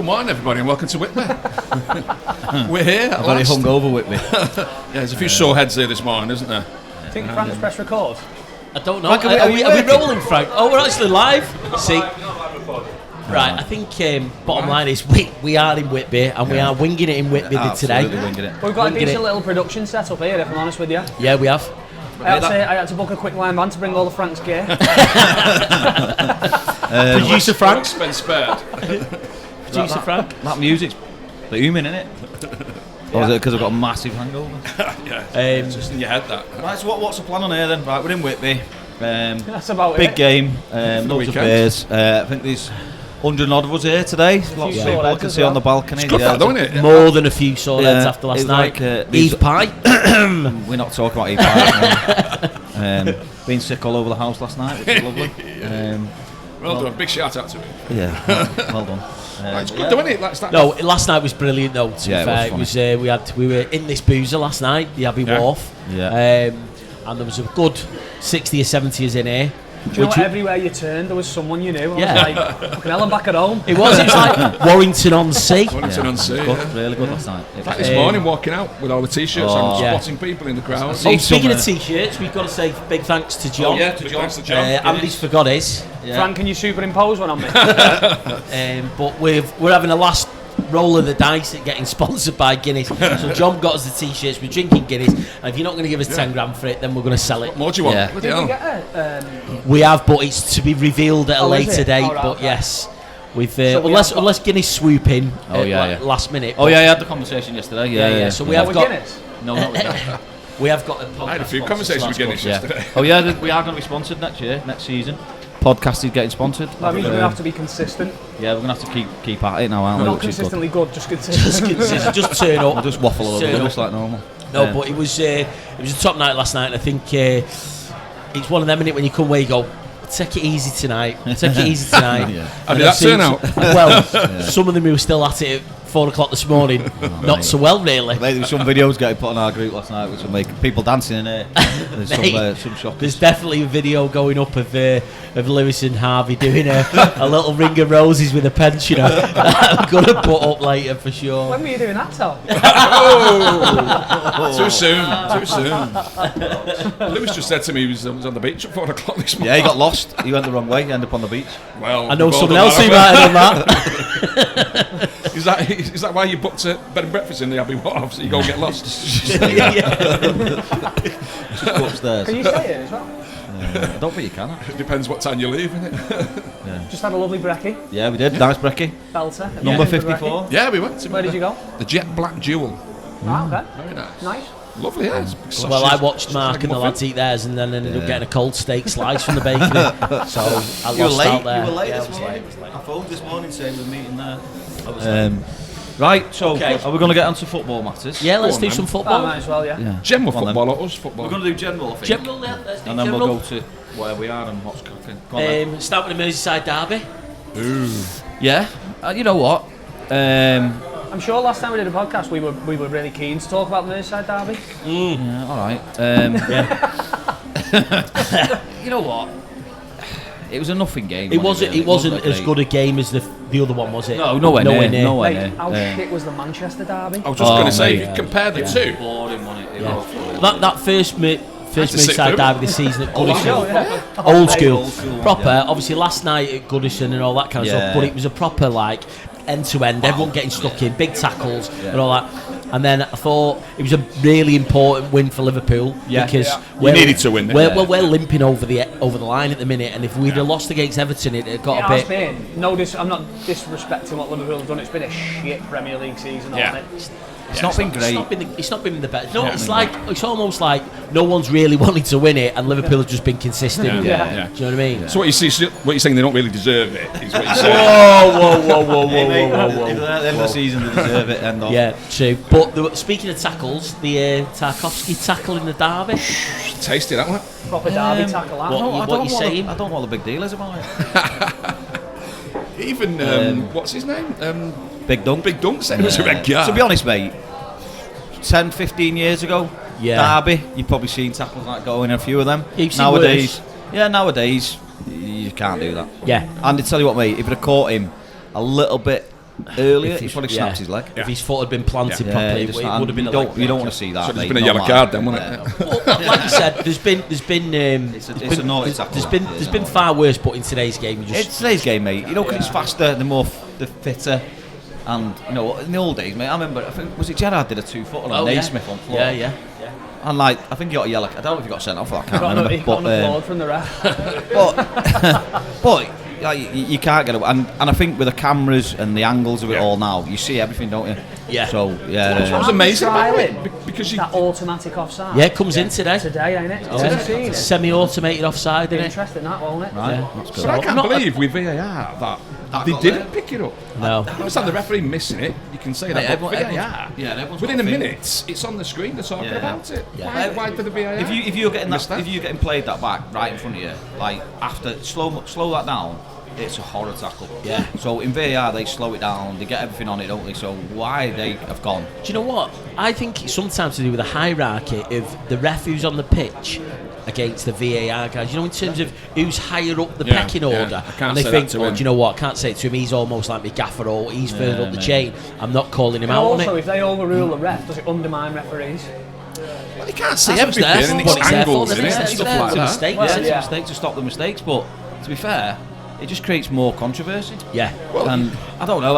Good morning, everybody, and welcome to Whitby. We're here at Very last. hungover Whitby. Yeah, there's a few sore heads here this morning, isn't there? I think Frank's press record. I don't know. Frank, Are we rolling, Frank? Oh, we're actually live. See, right. I think bottom line is we are in Whitby and we are winging it in Whitby today. Winging it. We've got a Winging decent it. little production set up here, if I'm honest with you. Yeah, we have. I had to book a quick line van to bring all the Frank's gear. Producer Frank. Been spared. Producer Frank. That music's booming, innit? Or is it because I've got a massive hangover? Yeah, it's just in your head, that. Right, so what's the plan on here then? Right, we're in Whitby. That's about Big it. game, loads of weekend. beers. I think there's 100 odd of us here today. Lots of people I can see on the balcony. It's good fun, don't it? More than a few sore heads after it last was night. like, Eve pie. We're not talking about Eve pie. Been sick all over the house last night, which is lovely. Well done, big shout out to him. Yeah, well done. It's good, don't it? Like, No, last night was brilliant though. To be fair, it was we were in this boozer last night, the Abbey Wharf. Yeah. And there was a good 60 or 70s in here. Do you know what? Everywhere you turned, there was someone you knew. I Yeah. was like, fucking hell, I'm back at home. It was like Warrington on Sea. Warrington on Sea. Good, really good last night. Like this morning, walking out with all the t-shirts and Yeah. spotting people in the crowd. Oh, speaking of t-shirts, we've got to say big thanks to John. To John. Andy's forgot his. Frank, can you superimpose one on me? But we're having a last roll of the dice at getting sponsored by Guinness. So John got us the t-shirts, we're drinking Guinness, and if you're not going to give us 10 grand for it, then we're going to sell it. What more do you want? Yeah. Bloody Did hell. we get a... We have, but it's to be revealed at a Oh, is later it? date. Oh, right, But okay. yes, we've So we unless Guinness swoop in yeah. last minute. Oh yeah, I had the conversation yesterday. Yeah. So we have with got Guinness? No, not with that. we have got a podcast. I had a few sponsor, conversations so with that's Guinness good. yesterday. Oh yeah, we are going to be sponsored next season. Podcast is getting sponsored. That means we have to be consistent. Yeah, we're going to have to keep at it now, aren't we? Not Which is good. consistently good, just consistent. Just turn up. I'll just waffle all over Turn the up. place like normal. No, but it was a top night last night, and I think it's one of them, innit, when you come away, you go, take it easy tonight. Take it easy tonight. Yeah. How And did I've that turn seen out? Well, some of them who were still at it at 4 o'clock this morning, not so well, really. Mate, there were some videos getting put on our group last night which were making people dancing in it. There's some shockers. There's definitely a video going up of Lewis and Harvey doing a little ring of roses with a pensioner. I'm going to put up later for sure. When were you doing that, Tal? Too soon. Lewis just said to me he was on the beach at 4 o'clock this morning. Yeah, he got lost. He went the wrong way. He ended up on the beach. Well, I know we've all someone done else who that, might have done that. haven't we? Is that why you booked a bed and breakfast in the Abbey Wharf so you go and get lost? Just go upstairs. Can you stay here as well? I don't think you can. It depends what time you leave, innit? Just had a lovely brekkie, Yeah, we did. Nice brekkie. belter. Number Yeah, 54. Yeah, we went to Where did you go? the Jet Black Jewel. Ah, okay. Very nice. Nice. Lovely, yeah. Well, I watched Mark and the lads eat theirs and then ended up getting a cold steak slice from the bakery. So I lost out there. You were late Yeah, I this was morning. late. I phoned this morning saying we're meeting there. Right, so Okay. are we going to get onto football matters? Yeah, let's on, do man. some Oh, football. might as well, yeah. General Come on, football or us football? We're going to do general, I think. General, yeah, let's do And then general. we'll go to where we are and what's cooking. Go on then. Start with the Merseyside derby. Yeah, you know what? I'm sure last time we did a podcast, we were really keen to talk about the Merseyside derby. Yeah, all right. You know what? It was a nothing game. It wasn't that as great. good a game as the other one, was it? No, nowhere near. Mate, how shit was the Manchester derby? I was just going to say, mate, if you compare the two, Boring, wasn't it? It Yeah. was boring. That first to sit Merseyside through. derby this season at Oh, Goodison. yeah. Old school, Old school, proper. yeah. Obviously, last night at Goodison and all that kind of Yeah. stuff, but it was a proper like end to end. Everyone getting stuck in, big tackles and all that. And then I thought it was a really important win for Liverpool because You needed to win, We're, didn't well, we're limping over the line at the minute, and if we'd have lost against Everton, it had got It a has bit. been. I'm not disrespecting what Liverpool have done. It's been a shit Premier League season, Yeah. hasn't it? It's not been great. It's not been the best. No, it's almost like no one's really wanted to win it, and Liverpool have just been consistent. Yeah. Do you know what I mean? so what you're saying they don't really deserve it, is what you're saying. Whoa! Hey, mate, if at the end of the season they deserve it, end off. Yeah, true. But speaking of tackles, the Tarkowski tackle in the derby. Tasty, that one. Proper derby tackle, that. What you saying? I don't know what the big deal is about it. Even, what's his name? Big Dunk. Big Dunk said it was a red card. To be honest, mate, 10, 15 years ago, derby, you've probably seen tackles like going in a few of them. You've seen nowadays, worse. nowadays, you can't do that. Yeah. And I tell you what, mate, if you'd have caught him a little bit earlier. If He probably snapped his leg. If his foot had been planted Yeah, properly, just it not- would have been you a don't, you don't want to see that. So there's mate, been a no yellow man. card then, wouldn't it? Well, like you said, there's been It's a naughty tackle. there's been far worse, but in today's game, you just It's today's game, mate. You know, because it's faster, the fitter. And, you know, in the old days, mate, I remember, I think, was it Gerrard did a 2-footer on Naismith on floor? Yeah. And, like, I think he got a yellow. I don't know if he got sent off, I can't remember. He got an applaud from the ref. But like, you can't get away. And I think with the cameras and the angles of it all now, you see everything, don't you? Yeah. So, yeah. That was amazing about it, Trialing because you... that automatic offside. Yeah, it comes in today. Today, ain't it? Yeah. Seen it? Semi-automated offside, isn't it? Interesting, that, won't it? Right, Yeah. that's But good. I can't Not- believe with VAR that they got didn't there. pick it up. No. I understand the referee missing it, you can say that, Mate, but everyone- VAR, yeah, everyone's within a got a thing. minute, it's on the screen, they're talking Yeah. about it. Yeah. Why for the VAR? If you're getting Missed that, if you're getting played that back right in front of you, like after slow that down, it's a horror tackle. Yeah. So in VAR they slow it down, they get everything on it, don't they? So why they have gone? Do you know what? I think it's sometimes to do with the hierarchy of the ref who's on the pitch against the VAR guys. You know, in terms of who's higher up the pecking order. I can't And they say think, that to well, him. do you know what? I can't say it to him. He's almost like my gaffer, or he's further up the mate. chain. I'm not calling him And out on also, it. if they overrule the ref, does it undermine referees? Well, you can't see That's what's everything, there, and what it's it's there for, angles, isn't isn't it? it, and It's stuff there like for that. mistakes. Yeah, Well, it's yeah. a mistake to stop the mistakes, but to be fair, it just creates more controversy. Yeah. And I don't know.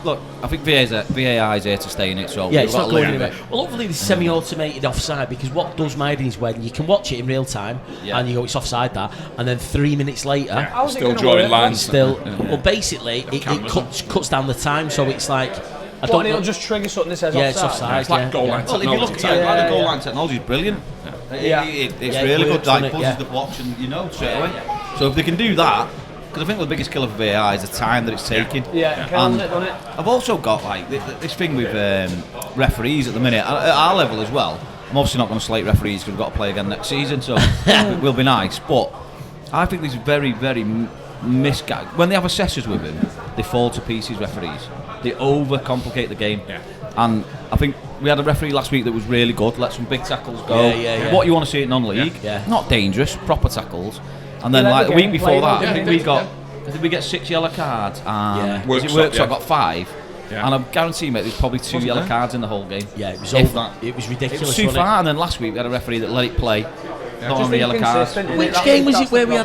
Look. I think VAR is here to stay in it. So Yeah, we've it's got not to going live with anywhere. it. Well, hopefully this semi-automated offside, because what does mine is when you can watch it in real time Yeah. and you go, it's offside that, and then 3 minutes later, How's it Still gonna drawing work? lines. still, Yeah. well, basically, it cuts down the time, so it's like, I But don't it'll know. just trigger something that says Yeah, it's offside. offside. It's like yeah, goal yeah. line Well, if you look technology. at it, like Yeah, the goal yeah. line technology is brilliant. Yeah. It's Yeah, it really good. works, Like doesn't it? buzzes Yeah. the watch, and you know straight away. So if they can do that, because I think the biggest killer for VAR is the time that it's taking. Yeah, it kills And it, doesn't it? I've also got like this thing with referees at the minute at our level as well. I'm obviously not going to slate referees because we've got to play again next season, so it will be nice. But I think there's very, very misguided. When they have assessors with them, they fall to pieces. Referees, they overcomplicate the game. Yeah. And I think we had a referee last week that was really good. Let some big tackles go. Yeah. What you want to see at non-league, Yeah. not dangerous, proper tackles. And then Yeah, like the a week game before played that, on, I think yeah. we got. I think we get 6 yellow cards, and Yeah. was it Workshop, Workshop yeah. got 5, Yeah. and I guarantee, mate, there's probably 2 Wasn't yellow there? cards in the whole game. Yeah, it was If over. that. It was It ridiculous. was too wasn't it? far, and then last week we had a referee that let it play. Not on the yellow cards. Inconsistent, innit? Which That- game was that's it where the we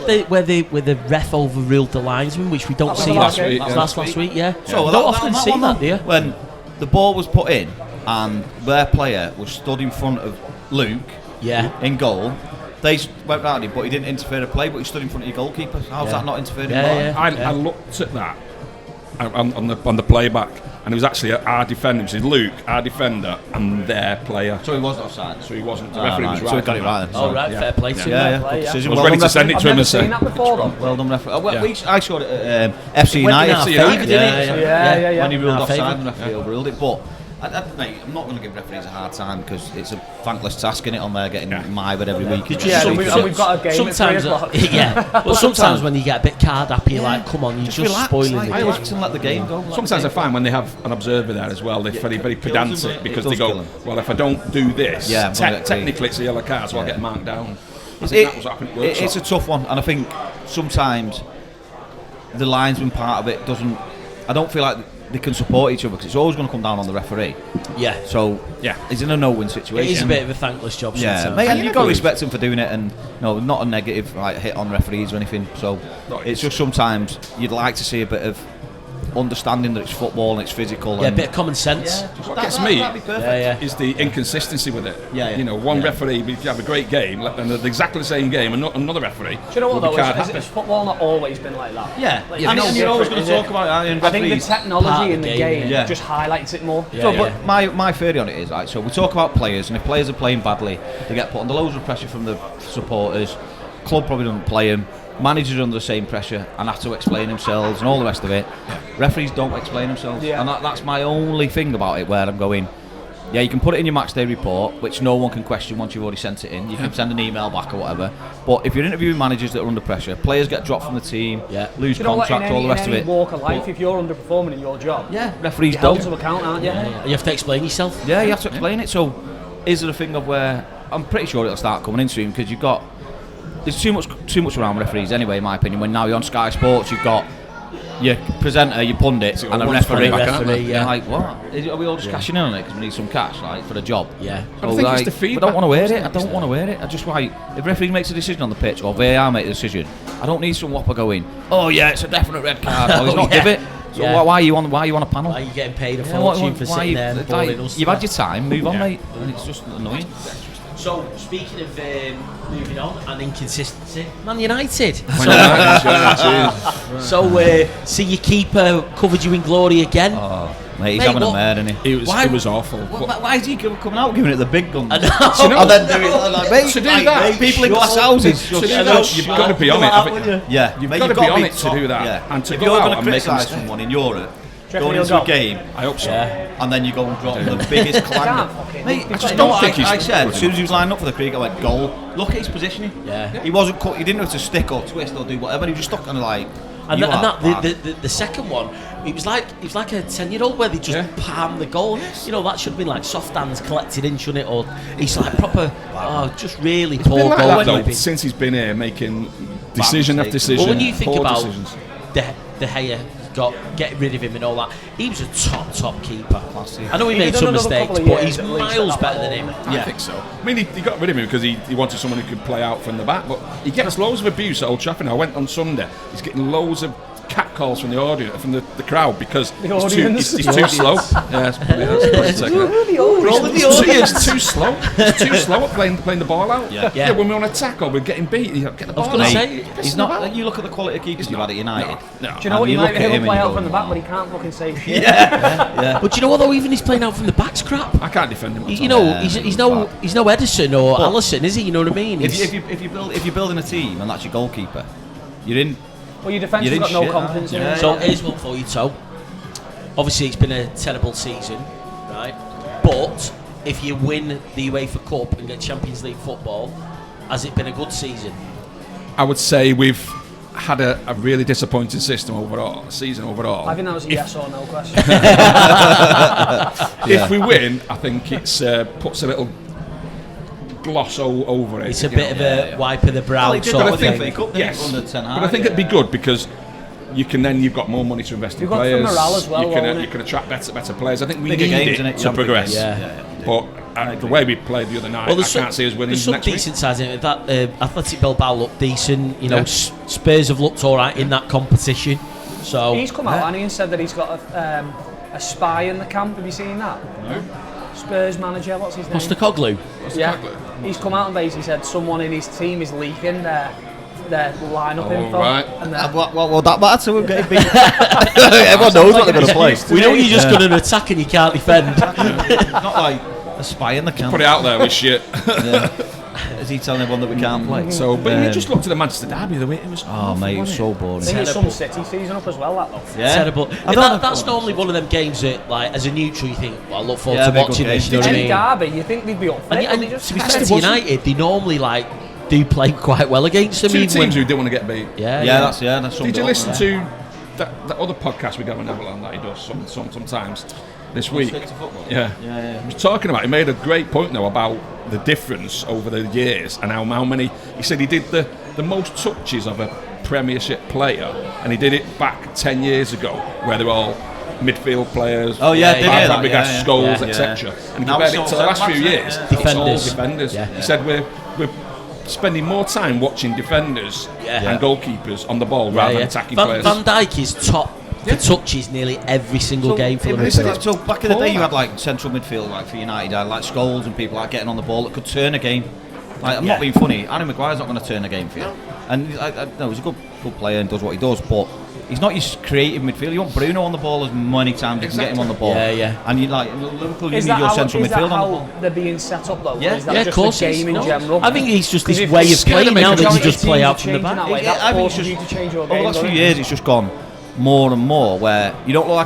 had where the ref overruled the linesman, which we don't That was see last that week, that was yeah. last week, yeah. So You that- don't often that see one, that, do you? When the ball was put in, and their player was stood in front of Luke Yeah. in goal. They went round him, but he didn't interfere in play. But he stood in front of your goalkeeper. How's Yeah. that not interfering? Yeah, in play? yeah. I looked at that on the playback, and it was actually our defender, which is Luke, our defender, and their player. So he wasn't offside. So he wasn't. The Ah, referee right. was right. So he got it right then. Oh, right, Yeah. fair play to Yeah, him. yeah. play, Good yeah. decision. I was Well ready done, to send referee. it I've to him never and seen say, that before, though. Well done, referee. Well, Yeah. I showed it at FC United. our FC favour, United, didn't yeah, it? Yeah. When he ruled Our offside, favour. and the referee overruled it. But mate, I'm not going to give referees a hard time because it's a thankless task in it on there getting mired every week. Yeah, and we've got a game at 3 Sometimes, o'clock. yeah. Well, sometimes when you get a bit card happy, you're like, come on, you're just relax, spoiling like, the relax game. and let the game go. let Sometimes the I game find when they have an observer there as well, they're very, very kills them, pedantic doesn't it? because It they does kill go, them. well, if I don't do this, Yeah, I'm gonna get technically it's a yellow card, so I'll Yeah. get marked down. I It- think that was what happened at Workshop. it's a tough one, and I think sometimes the linesman part of it doesn't. I don't feel like they can support each other because it's always going to come down on the referee. Yeah. So Yeah. it's in a no-win It situation. is a bit of a thankless job Yeah, sometimes. mate, and you you've got to never respect him for doing it, and no, not a negative like hit on referees or anything. So it's just sometimes you'd like to see a bit of understanding that it's football and it's physical. Yeah, a and bit of common sense. What gets me that'd be perfect. Yeah. is the inconsistency with it. Yeah. You know, one Yeah. referee, if you have a great game, and they're exactly the same game, and another referee. Do you know what, will be though? card Has happy. football not always been like that? Yeah, Like, and, it's no you're always going different, to is talk it? about it. And I think the referees- part technology of in the the game, game yeah. just highlights it more. Yeah, So, yeah. but my theory on it is, right, so we talk about players, and if players are playing badly, they get put under loads of pressure from the supporters. Club probably doesn't play them. Managers are under the same pressure and have to explain themselves and all the rest of it. Referees don't explain themselves, Yeah. and that's my only thing about it. Where I'm going, yeah, you can put it in your match day report, which no one can question once you've already sent it in. You can send an email back or whatever. But if you're interviewing managers that are under pressure, players get dropped from the team, Yeah. lose Do you know what? In contract, all the rest of any it. walk of life, But- if you're underperforming in your job, yeah, referees you're held don't. to account, aren't you? You have to explain yourself. Yeah, you have to explain it. So, is there a thing of where I'm pretty sure it'll start coming in soon because you've got there's too much around referees anyway, in my opinion. When now you're on Sky Sports, you've got your presenter, your pundit, So and a one's referee. playing back, aren't they? You're like, what? Are we all just cashing in on it because we need some cash, like, for the job? Yeah. But I think it's the I feedback. don't want to wear it. I don't want to wear it. I just like, if referee makes a decision on the pitch or VAR make a decision, I don't need some whopper going, oh yeah, it's a definite red card. Or he's not Yeah. give it. So Yeah. why are you on a panel? Why are you getting paid a Yeah, fortune for sitting there and like, balling us? you've had your time, move on, Yeah. mate. And it's just annoying. So, speaking of moving on and inconsistency, Man United. So, see your keeper covered you in glory again. Oh, mate, he's Mate, having what- a mare, isn't he? It was awful. Why is he coming out giving it the big guns? I know. you know- And then do it like, mate, To do like, that, mate, people in glass houses. To do just- that, you've got to be on it. haven't you? Yeah, You've mate, got to be on it to top. do that. Yeah. And to if go you're out going to and make a criticise mistake. someone in Europe, Do you going reckon into a he'll game, I hope so. and then you go and drop the biggest clanger. Mate, I just don't don't think think he's I said good as soon as he was lining up for the Creek, I went goal. Look at his positioning. Yeah. He wasn't cut. He didn't know to stick or twist or do whatever. He was just stuck kind of like. And, you that, and are that bad. the second one, it was like a 10-year-old where they just palm the goal. You know, that should have been like soft hands collected in, shouldn't it? Or he's like proper, just really It's been poor like goal. that, though, keeping. since he's been here, making decision after mistakes. decision. But when you think poor about decisions. the Gea, get rid of him and all that, he was a top keeper. Classy. I know he He'd made done some another mistakes, couple of but years he's at least miles at that better than level. him. I think so. I mean, he got rid of him because he wanted someone who could play out from the back, but he gets loads of abuse at Old Trafford. I went on Sunday. He's getting loads of catcalls from the audience, from the crowd, because The he's too, audience? he's too slow. Yeah, that's pretty technical. Roll in the It's audience. too slow. It's too slow at playing the ball out. Yeah. When we're on attack or we're getting beat, you get the I was ball gonna out. say, He's not. You look at the quality of keepers you've had at United. No. Do you know what? He And you might look at he'll him and play you out go, from the back, "Wow." but he can't fucking save shit. Yeah. But you know what though? Even he's playing out from the back's crap. I can't defend him. You know, he's he's no bad. he's no Edison or Allison, is he? You know what I mean? If He's- you're building a team and that's your goalkeeper, you're in. Well, your defence You has didn't got no shit, confidence in yeah. it. So here's one for you, Toe. Obviously, it's been a terrible season, right? But if you win the UEFA Cup and get Champions League football, has it been a good season? I would say we've had a really disappointing season overall. I think that was a yes or no question. If we win, I think it's puts a little gloss over it. It's a bit of a wipe of the brow Well, he did sort that of with the thing. FA Cup, didn't he, under Ten Hag, but I think it'd be good because you've got more money to invest in You've got the players. morale as well, you can, won't you it? can attract better players. I think we Bigger need games, it innit? to Champions progress. League. Yeah. But the way we played the other night, Well, I can't see us winning there's some next week. decent sides in it. That Athletic Bilbao looked decent. You know, Yeah. Spurs have looked all right in that competition. So He's come out and he said that he's got a spy in the camp. Have you seen that? No. Spurs manager, what's his name? Postecoglou. Yeah. He's come out and basically said someone in his team is leaking their line-up info. right. And What will that matter? We're getting beat. Everyone knows what they're going to play. We know you're just going to attack and you can't defend. Not like a spy in the camp. Put it out there with shit. Is he telling everyone that we can't play? So, but you just looked at the Manchester derby the way it was. Oh, mate, it was so boring. I think it's Terrible. some City season up as well, that though. Yeah. Terrible. I don't know. That's normally one of them games that, like, as a neutral, you think, well, I look forward Yeah, to big watching good this. game. You know what I Any mean? derby, you think they'd be up for it, And but they just to be fair can't. to United, they normally do play quite well against them. Two even teams when, who didn't want to get beat. yeah. That's. Did you listen to that other podcast we got on Everland that he does sometimes this week? Stick to football? Yeah. He was talking about. He made a great point though about the difference over the years and how many. He said he did the most touches of a Premiership player, and he did it back 10 years ago, where they were all midfield players. Oh, yeah, did Big that, Big Skulls, yeah. etc. And Now compared it's it all to the last few centre-backs, years, yeah. it's all Defenders. defenders. Yeah. He said we're spending more time watching defenders Yeah. and goalkeepers on the ball rather than attacking players. Van Dijk is top for touches nearly every single game for Liverpool. So back in the day, you had like central midfield, like for United, you had like Scholes and people like getting on the ball that could turn a game. Like, I'm not being funny. Harry Maguire's not going to turn a game for you. And no, he's a good player and does what he does, but he's not your creative midfield. You want Bruno on the ball as many times as you can get him on the ball. Yeah. And you like Liverpool, you Is need that your how, central is that midfield on the how ball. they're being set up though? Yeah. Or is that Yeah, of just course. the game in general? I think it's just this Because way if of it's gonna playing make now a that you majority just play teams out from the changing back. that way, Yeah, that I think it's forces you just to change your over the game, last few doesn't it? years, it's just gone more and more where you don't look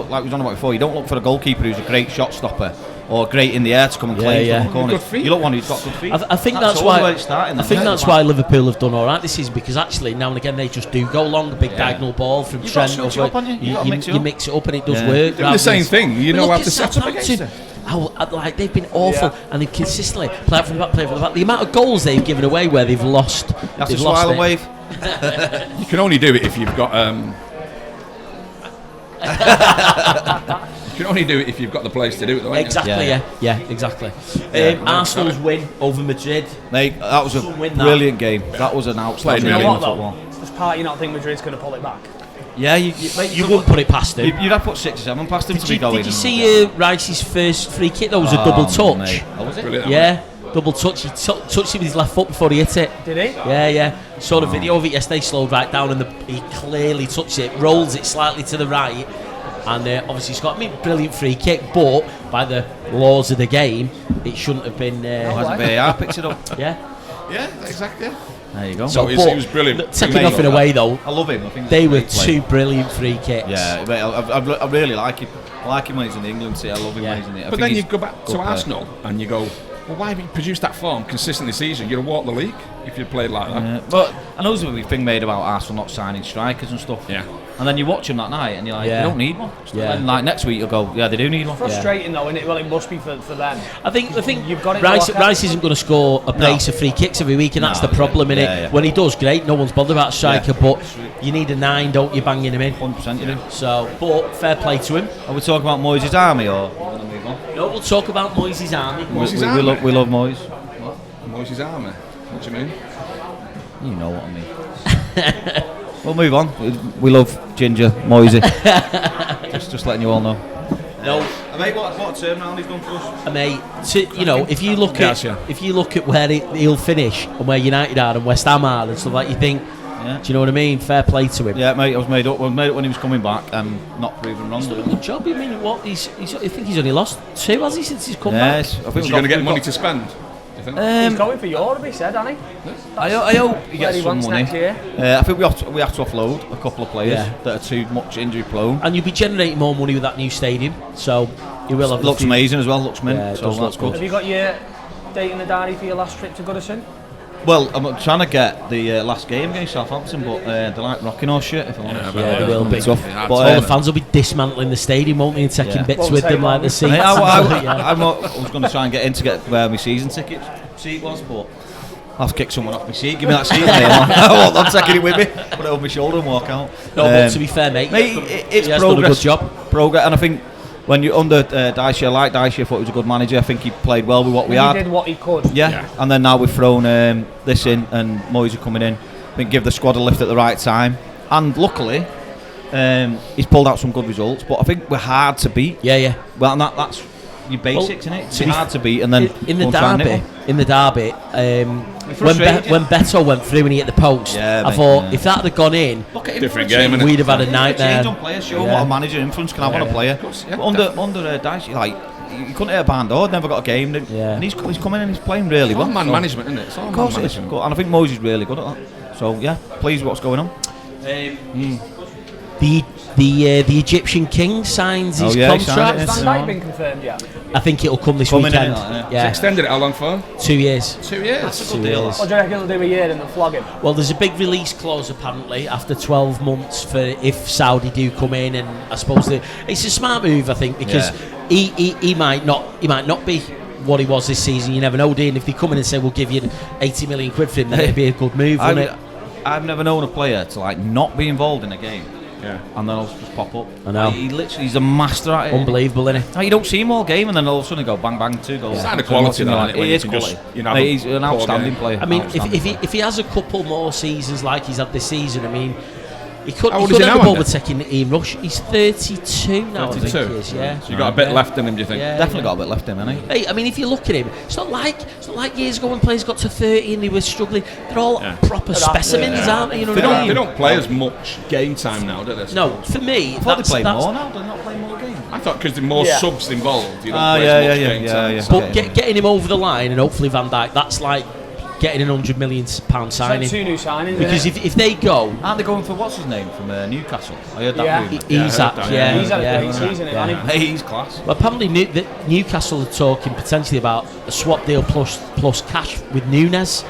like we was on about before. You don't look for a goalkeeper who's a great shot stopper or great in the air to come and claim Yeah. from corners. Good feet. You look one who's got good feet. I think that's always why. where it's starting, I then. think Yeah. that's why Liverpool have done all right this season, because actually now and again they just do go long, a big diagonal ball from You've got Trent to switch it over. up, haven't you? You've got to mix it you up. mix it up and it does Yeah. work. Doing the rather same than- thing, you But know look how at to set up Southampton. against it. How like they've been awful and they've consistently played from the back, played from the back. The amount of goals they've given away where they've lost, That's a they've lost smile it. and wave. You can only do it if you've got You can only do it if you've got the place to do it, though. ain't you? Exactly, yeah, exactly. Arsenal's win over Madrid. Mate, that was a Win that. brilliant game. That was an outstanding Played game really of well. football. Does Party not think Madrid's going to pull it back? Yeah, you wouldn't put it past him. You'd have put 6 or 7 past him to be going. Did you see Rice's first free kick? That was a double touch. Mate. Oh, was it? Brilliant. Yeah, double touch. He touched it with his left foot before he hit it. Did he? Yeah. Saw the video of it yesterday. Slowed right down, and he clearly touched it. Rolls it slightly to the right, and obviously he's got brilliant free kick. But by the laws of the game, it shouldn't have been. Hasn't VAR picked it up? Yeah. Yeah, exactly. There you go. So he was brilliant. Taking off in a way though, I love him. I think they he's a were great player. 2 brilliant free kicks. Yeah, mate, I really like him. I like him when he's in the England team. I love him when he's in it. But then you go back to Arsenal and you go, well, why have you produced that form consistently this season? You'd have walked the league if you played like that. But I know there's a big thing made about Arsenal not signing strikers and stuff. Yeah. And then you watch them that night and you're like, Yeah. they don't need one. Yeah. And like next week you'll go, yeah, they do need one. Frustrating though, isn't it? Well, it must be for them. I think You've got it Rice, to lock out. Rice isn't going to score a brace of free kicks every week, and that's No, the problem, innit? yeah. When he does, great. No one's bothered about a striker, Yeah. but you need a 9, don't you? Banging him in. 100% you do. So, but fair play to him. Are we talking about Moyes' army or are we going to move on? No, we'll talk about Moyes' army. We love Moyes. Moyes' army. What do you mean? You know what I mean. We'll move on. We love Ginger, Moisey. just letting you all know. No, Mate, what turnaround he's done for us? mate. If you look Yes, at yeah. if you look at where he'll finish and where United are and West Ham are and stuff like, you think, Yeah. do you know what I mean? Fair play to him. Yeah, mate, I was made up when he was coming back and not proving wrong. He's done a good job. I mean, what? I think he's only lost 2, has he, since he's come back? Yes, I think Is he going to get money to spend? Do you think? He's going for Europe, he said, hasn't he? I hope he Where gets he some wants money. next year. I think we have to offload a couple of players Yeah. that are too much injury prone. And you'll be generating more money with that new stadium, so you will have. Looks a few- amazing as well. Looks mint. Yeah, it so does that's look good. Have you got your date in the diary for your last trip to Goodison? Well, I'm trying to get the last game against Southampton, but they like rocking our shit. If I'm honest, Yeah, they will be. Tough. Yeah, But, All the fans will be dismantling the stadium, won't they, and taking Yeah. bits Won't with take them like long. the seats. Mate, Yeah. I was going to try and get in to get where my season ticket seat was, but I'll have to kick someone off my seat. Give me that seat, mate. I'm taking it with me. Put it over my shoulder and walk out. No, but to be fair, mate, it's he has done a progress. good job. Progress, and I think when you're under Dyche, I like Dyche. I thought he was a good manager. I think he played well with what we He had. did what he could. Yeah, and then now we've thrown this in, and Moyes are coming in. I think give the squad a lift at the right time, and luckily he's pulled out some good results. But I think we're hard to beat. Yeah. Well, and that's your basics, Well, isn't it? to It's be hard to beat, and then In the go and try and nip derby, one. when frustrated, yeah. when Beto went through and he hit the post, Yeah, I mate, thought yeah. if that had gone in, Look at him Different for a game, change. innit? we'd have had a Change nightmare. on players, show Yeah. what a manager influence can have on a player. Yeah, But under Dyche, like you couldn't hit a barn door, never got a game, Yeah. and he's coming in, he's playing really It's well. all man So- management, isn't it? It's all Of man course it is. management. And I think Moyes is really good at that. So yeah, pleased with what's going on. The Egyptian king signs his Oh, yeah, he signed contract. it, Has yeah. Van Dijk been confirmed yet? I think it'll come this Coming in, weekend. yeah. Extended it how long for? 2 years. 2 years. That's a 2 good deal. years. Or do you reckon they'll do a year and they'll flog him? Well, there's a big release clause apparently after 12 months for if Saudi do come in, and I suppose it's a smart move, I think, because he might not be what he was this season. You never know, Dean. If they come in and say we'll give you 80 million quid for him, then it'd be a good move, wouldn't it? I've never known a player to like not be involved in a game. Yeah. And then I'll just pop up. I know. He's a master at it. Unbelievable, isn't it? No, you don't see him all game, and then all of a sudden go bang bang 2 goals. It's kind of quality, though, isn't it, when It you is can quality. just, you know, Mate, he's an poor outstanding game. player. I mean, Outstanding. if he has a couple more seasons like he's had this season, I mean, he could How old is he end now, up Andy? overtaking Ian Rush. He's 32 now, I think 32? he is, yeah. So you got a bit Yeah. left in him, do you think? Yeah. Definitely got a bit left in him, hasn't he? Hey, I mean, if you look at him, it's not like years ago when players got to 30 and they were struggling. They're all Yeah. proper specimens, aren't they? You know They what I don't, mean? they don't play as much game time now, do they? No, for me, I thought they played that's more now. They're not playing more games. I thought because there's more Yeah. subs involved, you don't Ah, play yeah, as much yeah, game yeah, time. yeah. But Okay. getting him over the line and hopefully Van Dijk, that's like getting a £100 million signing. It's like 2 new signings. Because isn't it? if they go, Aren't they going for what's his name from Newcastle? I heard that Yeah. rumour. Yeah, I he's heard at, that, yeah, he's had a yeah, great season, yeah. hasn't he? Hey, he's class. Well, apparently Newcastle are talking potentially about a swap deal plus cash with Nunes.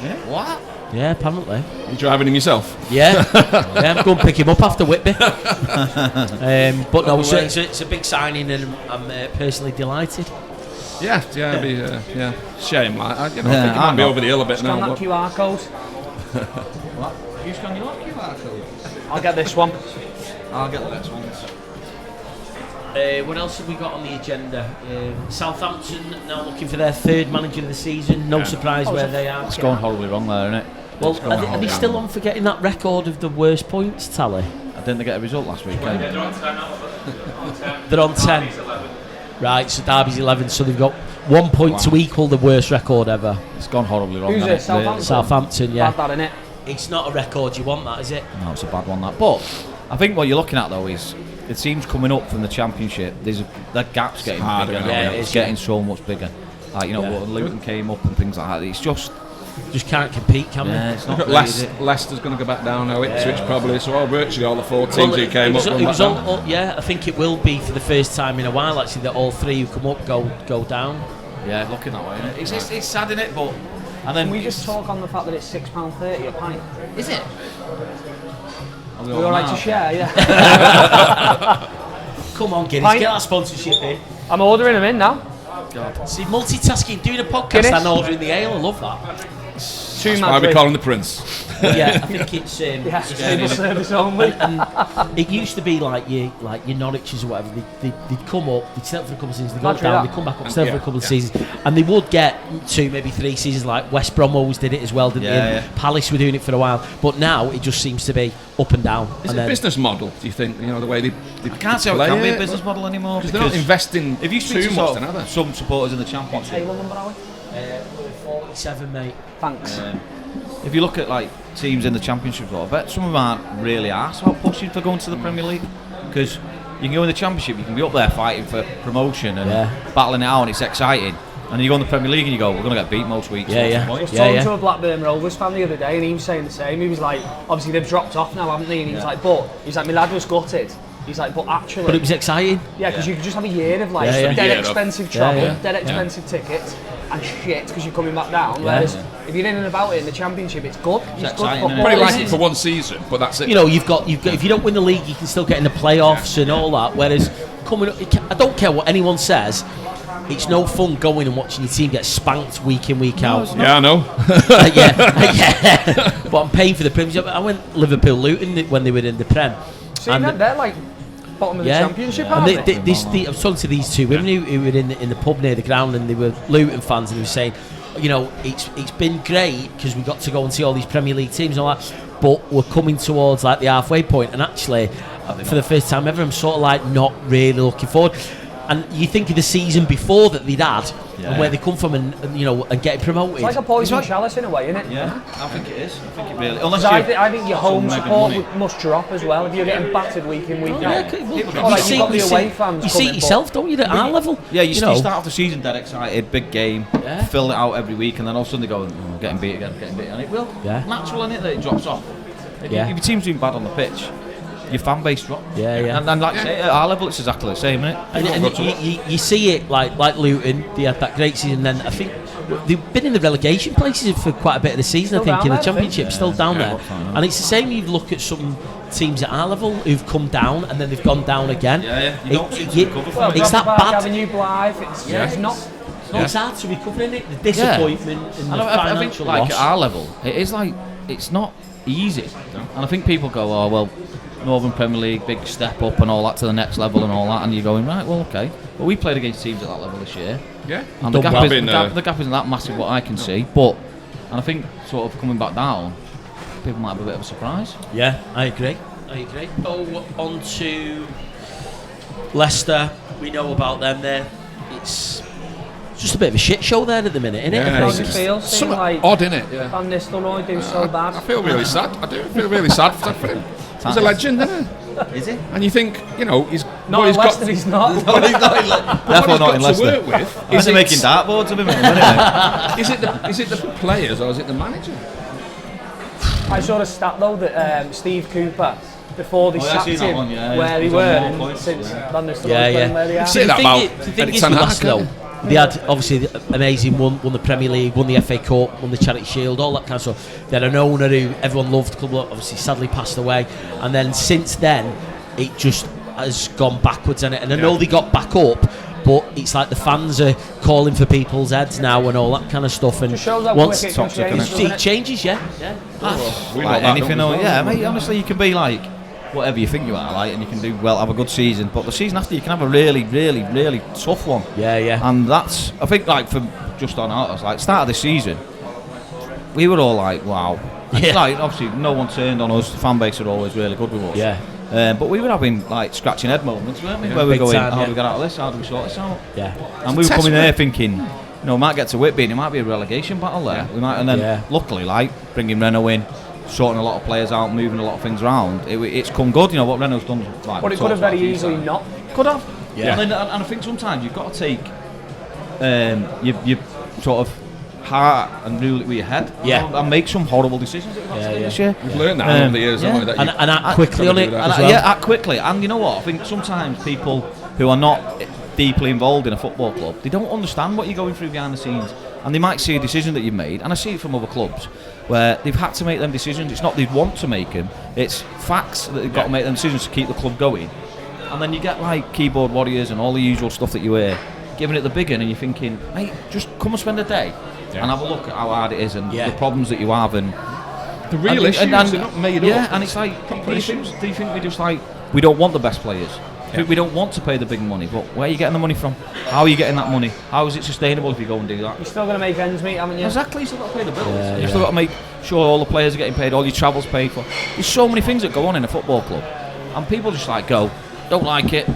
Yeah. What? Yeah, apparently. You driving him yourself? Yeah, yeah. I'm going to pick him up after Whitby. But no, it's a big signing, and I'm personally delighted. Yeah, it'd be shame. Like, I think Yeah, it might I'm be not. over the hill a bit Scan now. that But QR code. What? You scan your QR code? I'll get this one. I'll get the next one. What else have we got on the agenda? Southampton now looking for their third manager of the season. No surprise where they are. It's going horribly wrong there, isn't it? Well, are they still on for getting that record of the worst points tally? Didn't they get a result last week? They're on 10. Right, so Derby's 11, so they've got 1 point to equal the worst record ever. It's gone horribly wrong. Who's it? Southampton? Southampton, yeah. Bad, that, innit? It's not a record you want, that, is it? No, it's a bad one, that. But I think what you're looking at, though, is the teams coming up from the Championship. That gap's getting bigger. Yeah, it's getting so much bigger. Like, when Luton came up and things like that, it's just can't compete, can yeah, they? it's not great, is it? Leicester's going to go back down now. Ipswich probably. So virtually all the 4 teams who came up. I think it will be for the first time in a while. Actually, that all 3 who come up go down. Yeah, looking that way. Isn't it? It's sad, isn't it? But and then Can we just talk on the fact that it's £6.30 a pint? Is it? Are we all right to share? Yeah. Come on, Guinness, Pint. get that sponsorship in. I'm ordering them in now. See, multitasking, doing a podcast Guinness. and ordering the ale. I love that. That's why we call him the Prince. Yeah, I think it's Yeah, table service only. and it used to be like your Norwiches or whatever. They'd come up, they'd stay up for a couple of seasons, they'd go Imagine down, that. they'd come back up, stay up for a couple of seasons, and they would get 2, maybe 3 seasons. Like West Brom always did it as well, didn't they? And Palace were doing it for a while, but now it just seems to be up and down. Is it a business model? Do you think? The way they I can't say it can be a business model anymore because they're not investing if you speak too to much. sort of some supporters in the Championship, Table number, are we? 47, mate. Thanks. if you look at like teams in the Championship, I bet some of them aren't really arsed about pushing for going to the Premier League because you can go in the Championship, you can be up there fighting for promotion and battling it out, and it's exciting. And then you go in the Premier League and you go, we're going to get beat most weeks. I was talking to a Blackburn Rovers fan the other day, and he was saying the same. He was like, obviously they've dropped off now, haven't they? And he was like, my lad was gutted. He's like, but actually... But it was exciting. Yeah, because you could just have a year of like dead expensive travel, dead expensive tickets, and shit, because you're coming back down. Whereas if you're in and about it in the Championship, it's good. It's good football. Pretty like it for one season, but that's it. You've got. If you don't win the league, you can still get in the playoffs and all that. Whereas coming up, I don't care what anyone says. It's no fun going and watching your team get spanked week in, week out. Yeah, I know. But I'm paying for the Premiership. I went Liverpool-Luton when they were in the Prem. See, they're like bottom of the Championship, aren't they? I was talking to these 2 women who were in the pub near the ground, and they were Luton fans, and they were saying, it's been great because we got to go and see all these Premier League teams and all that, but we're coming towards like the halfway point, and actually, for the first time ever, I'm sort of like not really looking forward. And you think of the season before that they'd had, and where they come from, and getting promoted. It's like a poison chalice in a way, isn't it? Yeah, I think it is. I think it really. I think your home support must drop as well if you're getting battered week in, week out. You've got the away fans. You see it yourself, don't you? At our level. Yeah, you start off the season dead excited, big game, fill it out every week, and then all of a sudden they go, getting beat again, and it will. Natural, isn't it, that it drops off. If your team's doing bad on the pitch, your fan base drop. And like I say, at our level, it's exactly the same, isn't it? And you see it like Luton. They had that great season. Then I think they've been in the relegation places for quite a bit of the season. Still I think in the there, Championship, still down there. And it's the same. You look at some teams at our level who've come down and then they've gone down again. It's that bad. Avenue Blythe. It's not. It's hard to recover in it. The disappointment and the financial I think, loss. at our level, it is like it's not easy. And I think people go, oh well, Northern Premier League, big step up and all that to the next level and all that, and you're going, right, well, okay. But we played against teams at that level this year. Yeah. And the gap isn't that massive, what I can see. And I think sort of coming back down, people might have a bit of a surprise. Yeah, I agree. Oh, on to Leicester. We know about them there. It's just a bit of a shit show there at the minute, isn't it? How does it feel? Something like odd, innit? Van Nistelrooy do so bad. I feel really sad. I do feel really sad for him. He's a legend, isn't he? Is he? And you think, he's not in Leicester. He's not. Therefore, not in Leicester. To work with, is he making dartboards of him? Anyway? Is it the players or is it the manager? I saw a stat though that Steve Cooper, before they sacked him, where they were since Van Nistelrooy where they are. The thing is with Leicester though, they had obviously the amazing won the Premier League, won the FA Cup, won the Charity Shield, all that kind of stuff. They had an owner who everyone loved, club obviously sadly passed away, and then since then it just has gone backwards, and I know they got back up, but it's like the fans are calling for people's heads now and all that kind of stuff. And just shows how quick it can change, it changes, We like anything, mate, honestly, you can be like, whatever you think you are, like, and you can do well, have a good season. But the season after, you can have a really, really, really tough one. Yeah. And that's, I think, like, for just on ours, like, start of the season, we were all like, wow. And like, obviously, no one turned on us. The fan base are always really good with us. Yeah. But we were having like scratching head moments, weren't we? Where we were going, time, how do we get out of this? How do we sort this out? Yeah. And we were coming there thinking, we might get to Whitby and it might be a relegation battle there. We might, and then luckily, like, bringing Renault in, sorting a lot of players out, moving a lot of things around, it's come good. What Renault's done. Like, but it could have very easily not. Could have. Yeah. And I think sometimes you've got to take your sort of heart and rule it with your head. Yeah. And make some horrible decisions that we've had to do this year. We've learned that over the years, haven't we? That And act quickly on it as well. Yeah, act quickly. And you know what? I think sometimes people who are not deeply involved in a football club, they don't understand what you're going through behind the scenes. And they might see a decision that you've made, and I see it from other clubs, where they've had to make them decisions. It's not they want to make them, it's facts that they've got to make them decisions to keep the club going. And then you get like keyboard warriors and all the usual stuff that you hear, giving it the big one, and you're thinking, mate, just come and spend a day and have a look at how hard it is and the problems that you have and the real issues are not made up. Yeah, and it's like, do you think we just like, we don't want the best players? We don't want to pay the big money, but where are you getting the money from? How are you getting that money? How is it sustainable if you go and do that? You're still going to make ends meet, haven't you? Exactly, you've still got to pay the bills. You've still got to make sure all the players are getting paid, all your travel's paid for. There's so many things that go on in a football club, and people just like go, don't like it,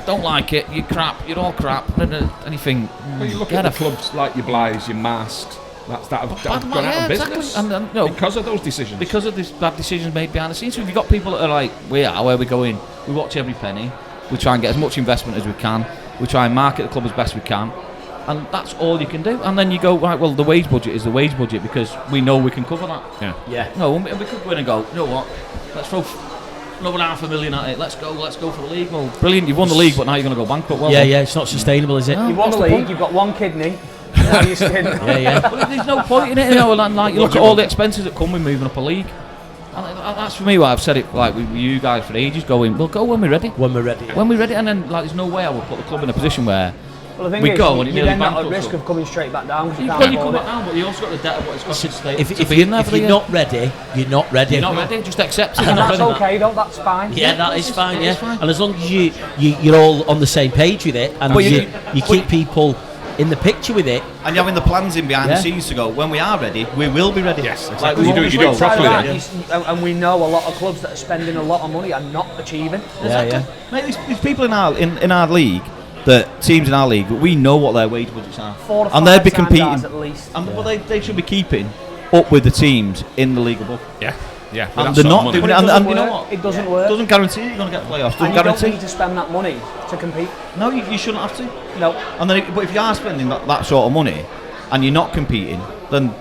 you're crap, you're all crap, anything. Well, you look at the clubs like your Blythes, your Masks, that have gone out of business exactly. because of those decisions. Because of these bad decisions made behind the scenes. So if you've got people that are like, where we go in, we watch every penny, we try and get as much investment as we can, we try and market the club as best we can, and that's all you can do. And then you go, right, well, the wage budget is the wage budget because we know we can cover that. Yeah. No, we could go in and go, you know what, let's throw another $500,000 at it, let's go for the league. Well, brilliant, you've won the league, but now you're going to go bankrupt. Well, it's not sustainable, is it? You've won the league, you've got one kidney. Well, there's no point in it, like, you look at all the expenses that come with moving up a league. And that's for me why I've said it like with you guys for ages, going, we'll go when we're ready. When we're ready. When we're ready, and then like there's no way I would put the club in a position where well, the thing we is, go and it you're nearly then not at bankrupt. risk of coming straight back down. You come back down, but you also got the debt of what it's costing to stay. If you're not ready, you're not ready. You're not ready, just accept it. And that's okay, though, that's fine. Yeah, that is fine, yeah. And as long as you're all on the same page with it, and you keep people in the picture with it, and you're having the plans in behind the scenes to go, when we are ready, we will be ready. Yes, exactly. Like, you do it properly then. And we know a lot of clubs that are spending a lot of money are not achieving. Exactly. Mate, there's people in our league, teams in our league, but we know what their wage budgets are. 4 or 5 and they'd be competing at least. And but they should be keeping up with the teams in the league above. Yeah, and they're not doing it. And you know what? It doesn't work. It doesn't guarantee you're going to get playoffs. And you don't need to spend that money to compete. No, you shouldn't have to. No. And then, but if you are spending that sort of money and you're not competing, then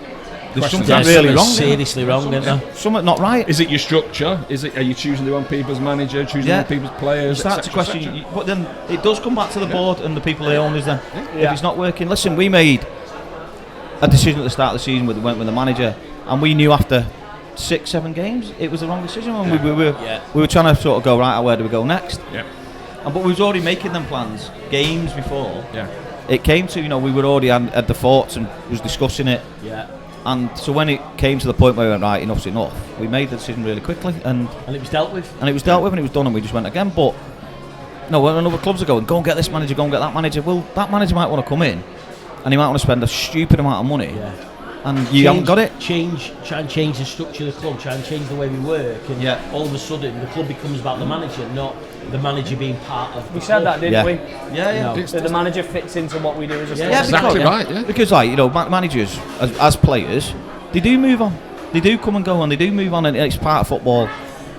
there's something really wrong. Seriously wrong, isn't there? Something not right. Is it your structure? Are you choosing the wrong people as manager? Choosing the wrong people as players? You start to question. But then it does come back to the board and the people, the owners. Then if it's not working, listen. We made a decision at the start of the season. We went with the manager, and we knew after 6-7 games it was the wrong decision. And we were trying to sort of go, right, where do we go next? But we was already making them plans games before. It came to, we were already had the thoughts and was discussing it. And so when it came to the point where we went, right, enough's enough, we made the decision really quickly, and it was dealt with. And it was dealt with, and it was done, and we just went again. But no, when other clubs are going, go and get this manager, go and get that manager. Well, that manager might want to come in, and he might want to spend a stupid amount of money. And you haven't got it. Try and change the structure of the club, try and change the way we work, and all of a sudden the club becomes about the manager, not the manager being part of the We said club. that, didn't we? Yeah. That the manager fits into what we do as a club. Yeah, exactly right. Because managers as players, they do move on. They do come and go, and they do move on, and it's part of football.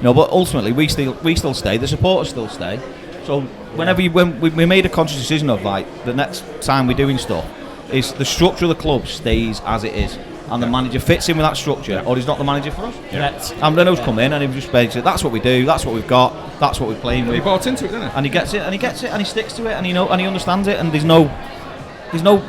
But ultimately we still stay. The supporters still stay. So whenever when we made a conscious decision of like the next time we're doing stuff, is the structure of the club stays as it is, and the manager fits in with that structure, or he's not the manager for us. And Renault's come in and he just basically, that's what we do, that's what we've got, that's what we're playing with. He bought into it, didn't he? And he gets it, and he sticks to it, and he understands it, and there's no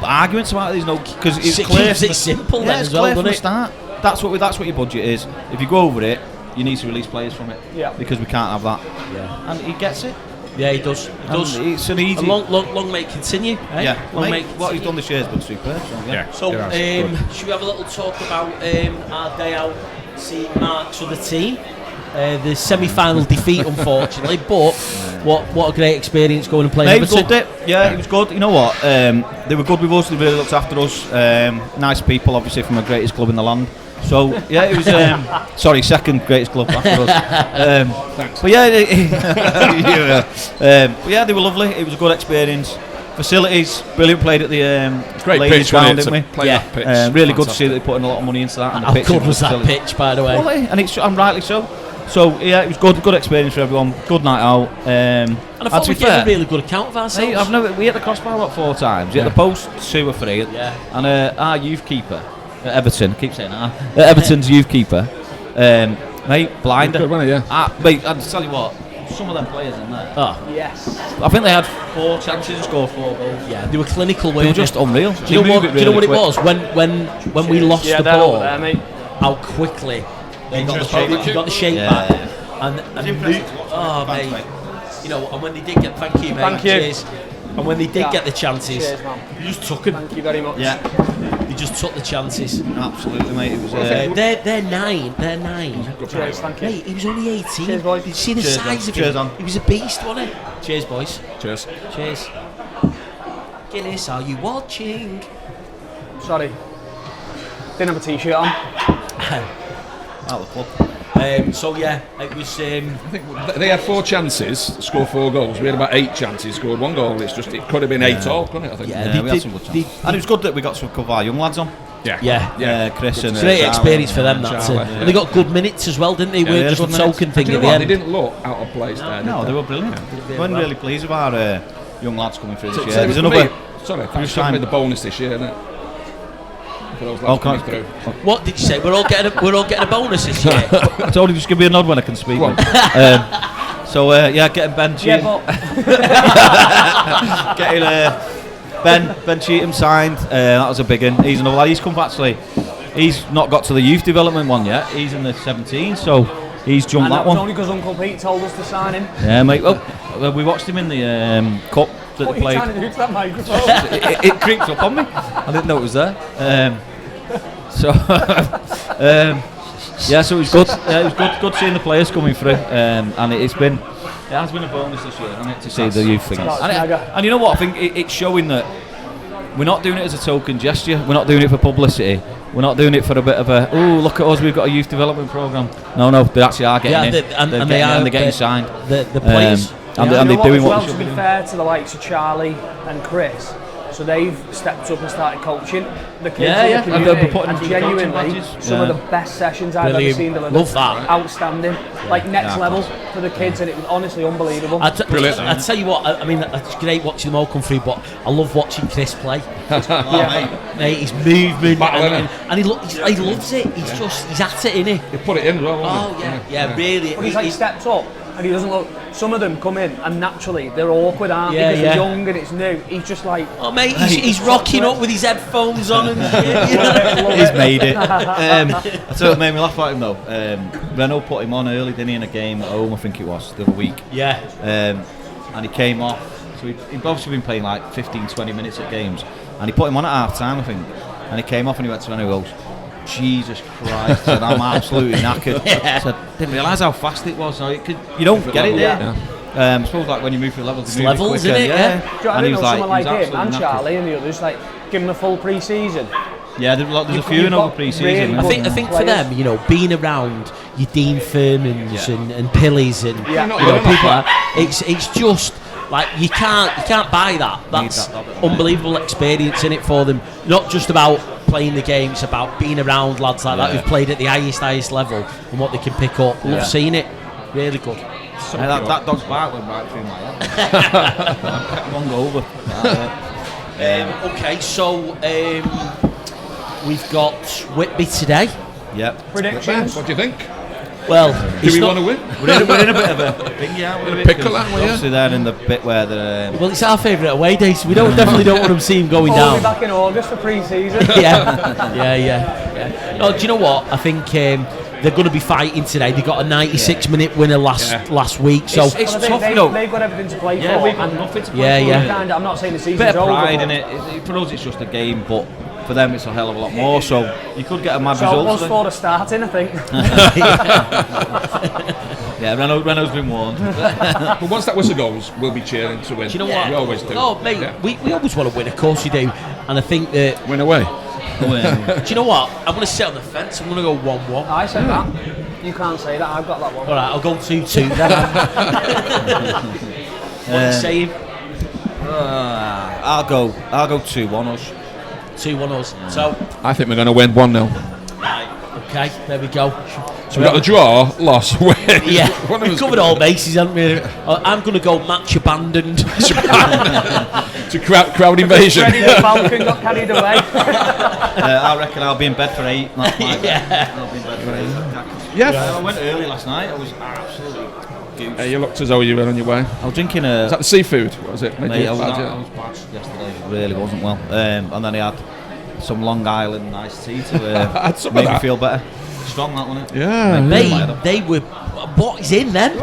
arguments about it. There's no, because it's clear. It's simple. Yeah, it's clear from the start. That's what your budget is. If you go over it, you need to release players from it. Because we can't have that. And he gets it. Yeah, he does. It's an easy. Long may it continue. Eh? What he's done this year has been superb. So should we have a little talk about our day out, seeing marks of the team? the semi-final defeat, unfortunately. But what a great experience going and playing Everton. Loved it. Yeah, it was good. You know what? They were good with us. They really looked after us. Nice people, obviously, from the greatest club in the land. So yeah, it was. Second greatest club after us. Thanks. But yeah, they were lovely. It was a good experience. Facilities, brilliant. Played at the great ladies' pitch, ground, didn't we? Play that pitch. Really good to see that they put in a lot of money into that. And How good was that pitch, by the way? Well, and I'm rightly so. So yeah, it was good experience for everyone. Good night out. And I thought we gave a really good account of ourselves. We hit the crossbar about 4 times. We hit the post 2 or 3. Yeah. And our youth keeper at Everton, I keep saying that. Everton's youth keeper, mate, blinder. Good, wasn't he? Yeah. Mate, I'll tell you what. Some of them players in there. Oh. Yes. I think they had 4 chances and scored 4 goals. Yeah, they were clinical. They were just unreal. Do you know what it was when we lost the ball? There, mate. How quickly they got the shape back, and mate. You know, and when they did get, thank you, mate. Thank you. Cheers. And when they did get the chances, cheers, man. they just took them. Thank you very much. Yeah, They just took the chances. absolutely, mate. It was. They're 9. They're 9. Cheers, thank you. Mate, he was only 18. Cheers, boys. Did you see the Cheers, size of cheers him? on. He was a beast, wasn't he? Cheers, boys. Cheers. Cheers. Guinness, are you watching? Sorry. Didn't have a t-shirt on. Out of the club. So yeah, it was. I think they had 4 chances, scored 4 goals. We had about 8 chances, scored 1 goal. It could have been 8 all, couldn't it? I think. Yeah, We had some good chances. And it was good that we got some of our young lads on. Yeah. Chris and Great Charlie. experience for them, that. Charlie, And they got good minutes as well, didn't they? Weren't just a good token minutes. thing Do you at know the what? end. They didn't look out of place there. No, did they were brilliant. Yeah. We're really pleased with our young lads coming through this So year. it was There's for another. me. Sorry, thanks for the bonus this year, isn't it? For those lads coming through. What did you say? We're all getting a bonus this year. I told you just give me a nod when I can speak. Go on. Getting Ben Cheatham. Yeah, but Getting Ben Cheatham signed. That was a big one. He's another lad. He's come actually. He's not got to the youth development one yet. He's in the 17, so he's jumped and that that was one. only because Uncle Pete told us to sign him. Yeah, mate. Well, we watched him in the cup that What they are you played. trying to do to that microphone? It creeped up on me. I didn't know it was there. So it was good. It was good seeing the players coming through, and it has been a bonus this year, hasn't it, to see the youth thing. And you know what? I think it's showing that we're not doing it as a token gesture. We're not doing it for publicity. We're not doing it for a bit of a look at us. We've got a youth development program. No, they actually are getting in. They're getting signed. The players. And they're doing what they to should be be doing. fair to the likes of Charlie and Chris, so they've stepped up and started coaching the kids in the And community. they're putting And them through the coaching genuinely, badges. some of the best sessions I've ever seen delivered. Love that. Outstanding, like next level for the kids, and it was honestly unbelievable. Brilliant. I tell you what, I mean, it's great watching them all come through, but I love watching Chris play. Mate, his movement, and he loves it. He's at it, innit? They put it in as well. Oh yeah, really. But he's like stepped up, and he doesn't look. Some of them come in, and naturally they're awkward, aren't they? Because they're young and it's new. He's just like, oh mate, he's rocking up with his headphones on and shit. You know? He's made it. So it made me laugh at him though. Renault put him on early, didn't he, in a game at home, I think it was, the other week. Yeah. And he came off. So he'd obviously been playing like 15-20 minutes at games. And he put him on at half time, I think. And he came off and he went to Renault and goes, Jesus Christ, said, I'm absolutely knackered. I said, didn't realise how fast it was. So you don't get it there. I suppose like when you move through levels, it's levels, isn't it? I And he don't was know someone like he was him and absolutely Charlie and the others, like give him a full pre-season. Yeah, there's a few in over pre-season. Really I think for them, you know, being around your Dean Furmans and Pillies and Yeah. you know, people, it's just like you can't buy that. That's unbelievable experience in it for them. Not just about playing the game, it's about being around lads like that who've played at the highest level and what they can pick up. Love seeing it. Really good. So that dog's bark went right through my head. One go over. Okay, so we've got Whitby today. Yep. Predictions. What do you think? Well, Do we want to win? We're in a bit of a thing, yeah. We're a pickle, aren't we? Obviously, they're in the bit where they're. well, it's our favourite away day, so we definitely don't want them seeing going We'll be down. back in August for pre-season. Yeah. No, do you know what? I think they're going to be fighting today. They got a 96-minute winner last week, so It's Well, tough, they've got everything to play for. We've got and nothing to play for. Yeah. I'm not saying the season's Bit of over. pride but in it. For us, it's just a game, but for them it's a hell of a lot more. So you could get a mad So result. it was for the starting, I think. Yeah, Renault's been warned. But once that whistle goes, we'll be cheering to win. Do you know what? We always do. Oh, mate, we always want to win, of course we do. And I think that... Win away. Do you know what? I'm going to sit on the fence. I'm going to go 1-1. I said that. You can't say that. I've got that one. All right, I'll go 2-2 then. What are you saying? I'll go 2-1 us. 2-1 us. So, I think we're going to win 1-0. right, okay, there we go. So we've got the draw, loss, win. Yeah, One of we've us covered all bases, haven't we? I'm going to go match abandoned. to crowd invasion. Freddie the Falcon got carried away. I reckon I'll be in bed for 8. I'll be in bed for 8. Yeah. I went early last night. I was absolutely goose. You looked as though you were on your way. I was drinking Is that the seafood? What was it? Mate, I was Bad, bad yesterday. It really wasn't well. And then I had some Long Island iced tea to had some make of me that. feel better. Strong, that, wasn't it? Yeah. Mate, they were... What is in then?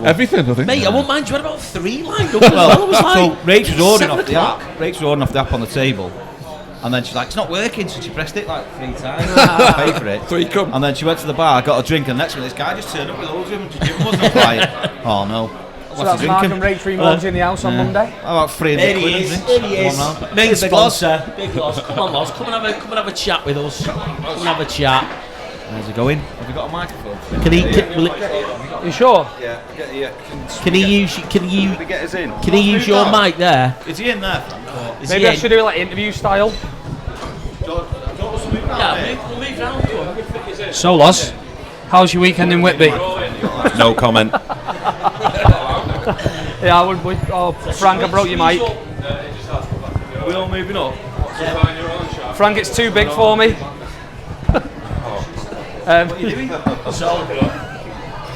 Everything, I think. Mate, I won't mind you had about 3 lined up as well. I was like... So Rach was ordering 7 off the o'clock. app. Rach was ordering off the app on the table. And then she's like, it's not working, so she pressed it like 3 times. I paid for it. 3 come. And then she went to the bar, got a drink, and next minute this guy just turned up with loads of them and just giving us them. Like, oh no. So that's Mark and Rachel Remotes in the house on Monday. About 300 There quid he and is. drinks. There he is. Come on, man. Main Big loss. sponsor. Big loss. Come on, Loss. Come and have a chat with us. Come and have a chat. How's it going? Have you got a microphone? Can he? You sure? Yeah, Can he use? Can you? get us in? Can he use your mic there? Is he in there? Is Maybe he I in? should do it like interview style. Yeah, we'll move round. So, Loz, how's your weekend in Whitby? No comment. Yeah, I would. Oh, Frank, I broke your mic. Are we all moving up? Frank, it's too big for me. So,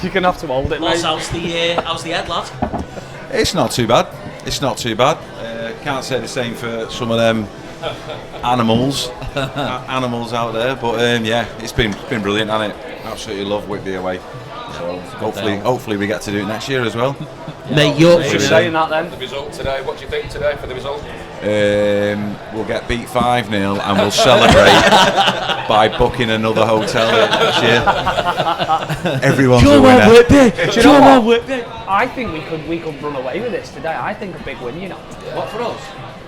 You're gonna have to hold it, Loz, mate. how's the head, lad? It's not too bad. It's not too bad. Can't say the same for some of them animals out there. But yeah, it's been brilliant, hasn't it? Absolutely love Whitby away. So hopefully we get to do it next year as well. Mate, you're Keep saying that then. The result today, what do you think today for the result? We'll get beat 5-0 and we'll celebrate by booking another hotel next year. Everyone's a winner. Do you know what? I think we could run away with this today. I think a big win, you know. What for us?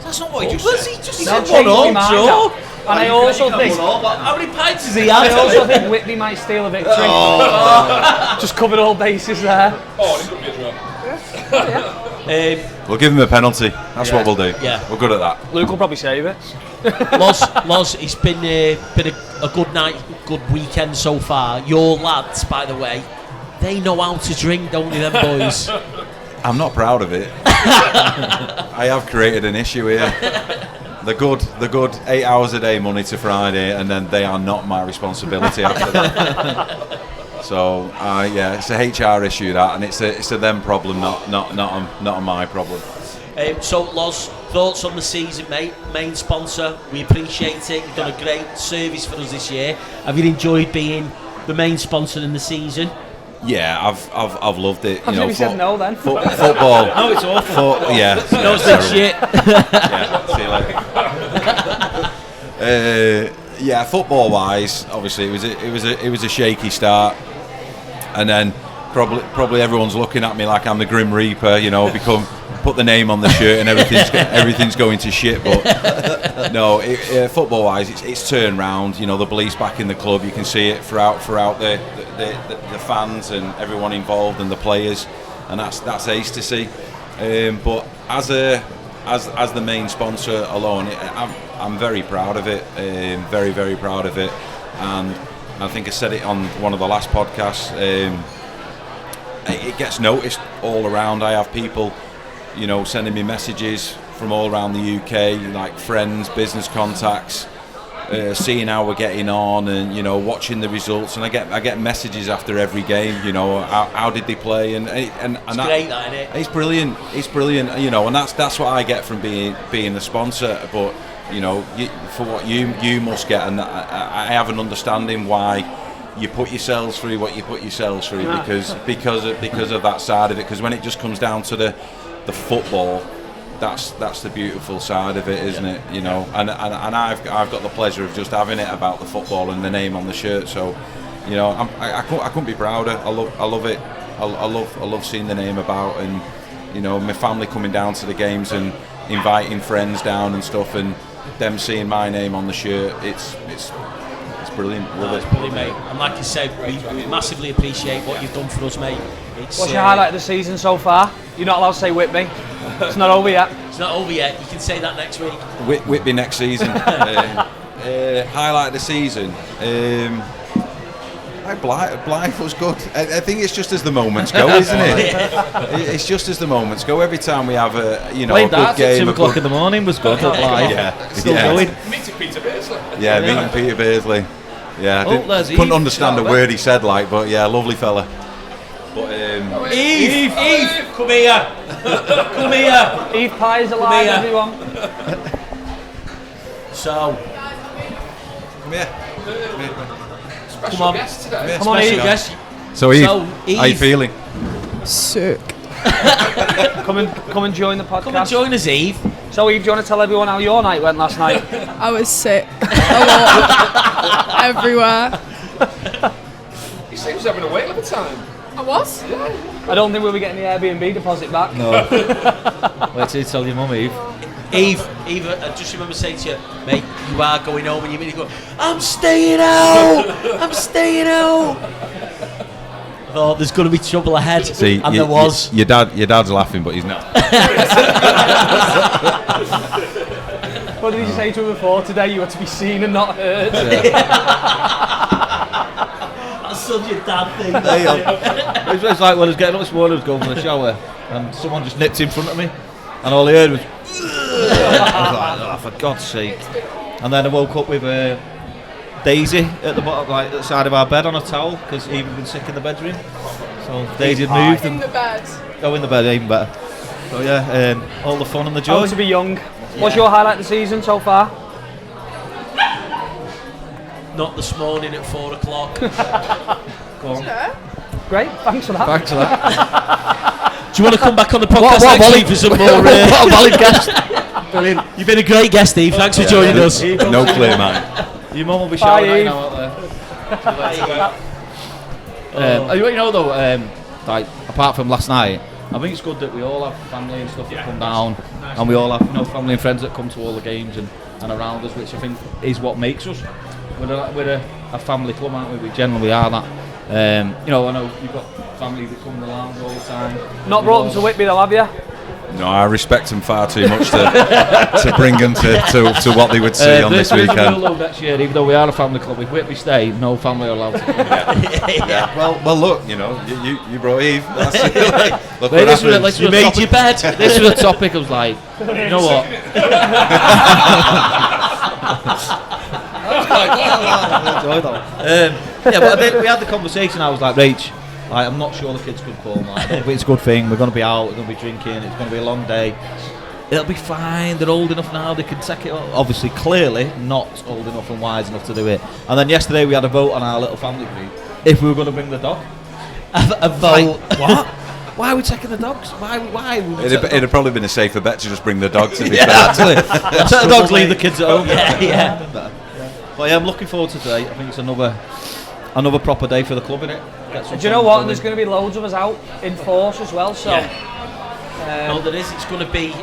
That's not what he just said. He just I'll said change my 1-0, mind Joe. now. And I also think How many pints has he I had? also think Whitby might steal a victory. Just covered all bases there. Oh, it could be a draw. We'll give him a penalty. That's what we'll do. Yeah. We're good at that. Luke will probably save it. Loz, it's been a good night, good weekend so far. Your lads, by the way, they know how to drink, don't they, them boys? I'm not proud of it. I have created an issue here. The good 8 hours a day, Monday to Friday, and then they are not my responsibility after that. So yeah, it's a HR issue that, and it's a them problem, not on my problem. So, Loz, thoughts on the season, mate? Main sponsor, we appreciate it. You've done a great service for us this year. Have you enjoyed being the main sponsor in the season? Yeah, I've loved it. How you said no then? Football. No, it's awful. Yeah. No, it's been shit. Yeah, see you later. Yeah, football wise, obviously it was a shaky start, and then probably everyone's looking at me like I'm the Grim Reaper, you know, put the name on the shirt and everything's going to shit. But no, football wise, it's turned round. You know, the belief's back in the club. You can see it throughout the fans and everyone involved and the players, and that's ace to see. But as the main sponsor alone, I'm very proud of it. Very, very proud of it. And I think I said it on one of the last podcasts. It gets noticed all around. I have people, you know, sending me messages from all around the UK, like friends, business contacts, seeing how we're getting on, and you know, watching the results. And I get messages after every game. You know, how did they play? And It's great, that, isn't it? It's brilliant. It's brilliant. You know, and that's what I get from being the sponsor. But you know, for what you must get, and I have an understanding why you put yourselves through what you put yourselves through, because of that side of it. Because when it just comes down to the football, that's the beautiful side of it, isn't it? You know, and I've got the pleasure of just having it about the football and the name on the shirt. So, you know, I couldn't be prouder. I love it. I love seeing the name about, and you know, my family coming down to the games and inviting friends down and stuff, and them seeing my name on the shirt. It's brilliant. Love it. It's brilliant, mate. And like you said, we massively appreciate what you've done for us, mate. What's your highlight of the season so far? You're not allowed to say Whitby. It's not over yet. It's not over yet. You can say that next week. Whitby next season. Highlight of the season. Blythe was good. I think it's just as the moments go, isn't it? It's just as the moments go. Every time we have a good game, at 2 o'clock in the morning was good. At Blythe. Yeah, Still going. Meeting Peter Beardsley. Yeah, meeting Peter Beardsley. Yeah, there's couldn't Eve. understand a word he said, but yeah, lovely fella. But Eve, come here. Come here. Eve Pie is alive, here. everyone. So, come here. Special Come on. guest today. Come on, special Eve. guest. So Eve, So, how you Eve. feeling? Sick. Come and join the podcast. Come and join us, Eve. So Eve, do you want to tell everyone how your night went last night? I was sick. A lot. Everywhere. He seems having a whale of a time. I was? I don't think we'll be getting the Airbnb deposit back. No. Wait till you tell your mum, Eve. Eve, I just remember saying to you, mate, you are going home, and you mean you go, I'm staying out. I thought there's going to be trouble ahead, See, and there was. Your dad's laughing, but he's not. What did you say to her before today? You were to be seen and not heard. That's such a dad thing. It's like when I was getting up this morning, I was going for the shower, and someone just nipped in front of me, and all I heard was. I was like, oh, for God's sake! And then I woke up with Daisy at the bottom, like at the side of our bed on a towel, because Eve had been sick in the bedroom. So Daisy had moved In and the bed. go in the bed, even better. So yeah, all the fun and the joy. Oh, to be young. What's your highlight of the season so far? Not this morning at 4 o'clock. Go on. Great, thanks for that. Thanks for that. Do you want to come back on the podcast next week for some more? What a valid guest. Brilliant. You've been a great guest, Steve. Thanks for joining us. No clear, man. Your mum will be shouting Eve. right now out there. You know though, like apart from last night, I think it's good that we all have family and stuff that come down, and we all have family and friends that come to all the games and around us, which I think is what makes us. We're a family club, aren't we? We generally are that. I know you've got family that come in the lounge all the time. Not brought them to Whitby though, have you? No, I respect them far too much to bring them to what they would see on this There is a weekend. rule though next year, even though we are a family club, if Whitby stay, no family are allowed to come. Yeah. Well, look, you brought Eve. That's it. Look Wait, what this was happens. a You made your bed. This was a topic. I was like, you know what? But then we had the conversation. I was like, Rach, I'm not sure the kids could come. But it's a good thing. We're going to be out. We're going to be drinking. It's going to be a long day. It'll be fine. They're old enough now. They can take it. Obviously, clearly not old enough and wise enough to do it. And then yesterday we had a vote on our little family group if we were going to bring the dog. A vote. What? Why are we taking the dogs? Why? Would we take the It'd have probably been a safer bet to just bring the dog to be fair. actually. Take the dogs, leave the kids at home. Yeah. But yeah, I'm looking forward to today. I think it's another proper day for the club, innit? Do you know what? There's going to be loads of us out in force as well. So. No, there is. It's going to be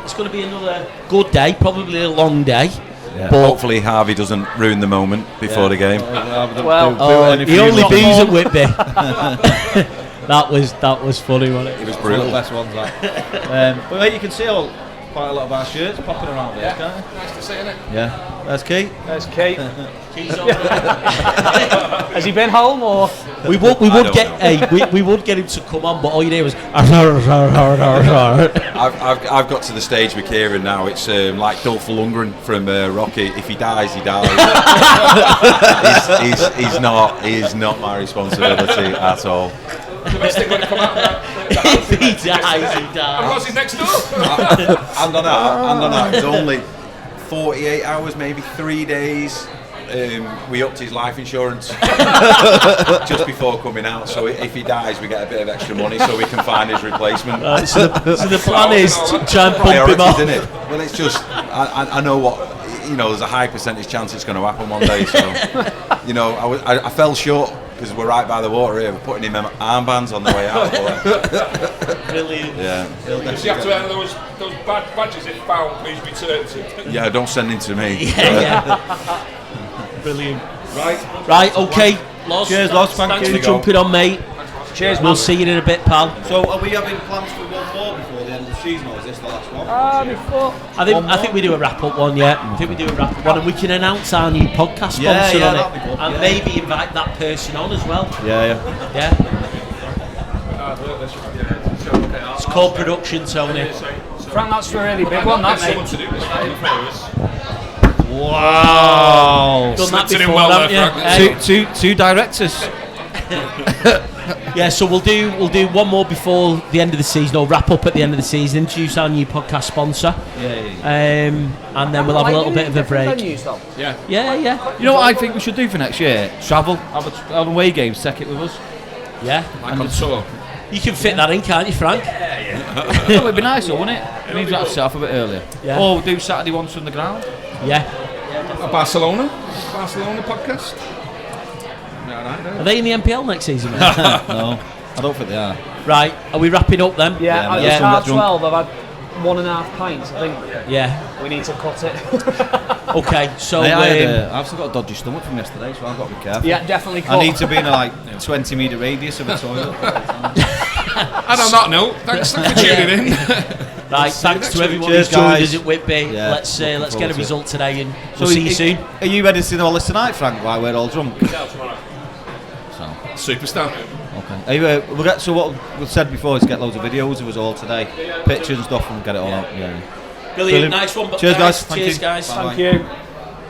another good day. Probably a long day. Yeah. But Hopefully Harvey doesn't ruin the moment before the game. he only bees at Whitby. That was funny, wasn't it? It was One of the brutal. best ones, that. But mate, you can see quite a lot of our shirts popping around there, can't you? Nice to see, innit? Yeah. That's Kate. There's Kate. He's over there. Has he been home or? We would don't get him to come on, but all you hear was. I've got to the stage with Kieran now. It's like Dolph Lundgren from Rocky. If he dies, he dies. He's not my responsibility at all. The best thing when you come out now. If he dies, he And dies. Rossie's next door. And on that, it's only 48 hours, maybe 3 days we upped his life insurance just before coming out. So if he dies, we get a bit of extra money so we can find his replacement. So the plan is to try and pump him Priorities, up. isn't it? Well, it's just I know what. There's a high percentage chance it's going to happen one day. So, I fell short because we're right by the water here. We're putting him armbands on the way out. Brilliant. Yeah. You have to earn those badges if found, please return to. Yeah, don't send him to me. Yeah. Brilliant. Right, okay. Loz, Cheers, Loz, thank thanks you. for jumping on, mate. Cheers, We'll see you in a bit, pal. So are we having plans for one more before the end of the season, or is this the last one? I think we do a wrap up one, yeah. I think we do a wrap up one, and we can announce our new podcast sponsor on that'd be it, good, and maybe invite that person on as well. Yeah. It's called production, Tony. Frank, that's a really big one, that's it. Wow. Done that Slipped it in before, well haven't there, you? Two directors. Yeah, so we'll do one more before the end of the season, or wrap up at the end of the season. Introduce our new podcast sponsor. And then we'll have a little bit of a break. Yeah. You know what I think we should do for next year? Travel, have an away games, take it with us. Yeah. Like on tour. You can fit that in, can't you, Frank? Well, it'd be nice, though, wouldn't it? It means we have to set off a bit earlier. Yeah. Or we'll do Saturday ones from the ground. Yeah. A Barcelona podcast. Are they in the NPL next season? No, I don't think they are. Right, are we wrapping up then? Yeah, man, at yeah. start 12, I've had 1.5 pints, I think. Yeah. We need to cut it. Okay, so I've still got a dodgy stomach from yesterday, so I've got to be careful. Yeah, definitely cut. I need to be in a 20-metre radius of a toilet. And on that note, thanks for tuning in. right, thanks to everyone Cheers, who's joined guys. us at Whitby. Yeah, let's get a forward to result today, and we'll see you soon. Are you editing all this tonight, Frank, while we're all drunk? Yeah, tomorrow. Superstar. Okay. So what we said before is get loads of videos of us all today, pictures and stuff, and get it all out. Yeah. Brilliant, nice one. Cheers, guys. Cheers, guys. Thank you.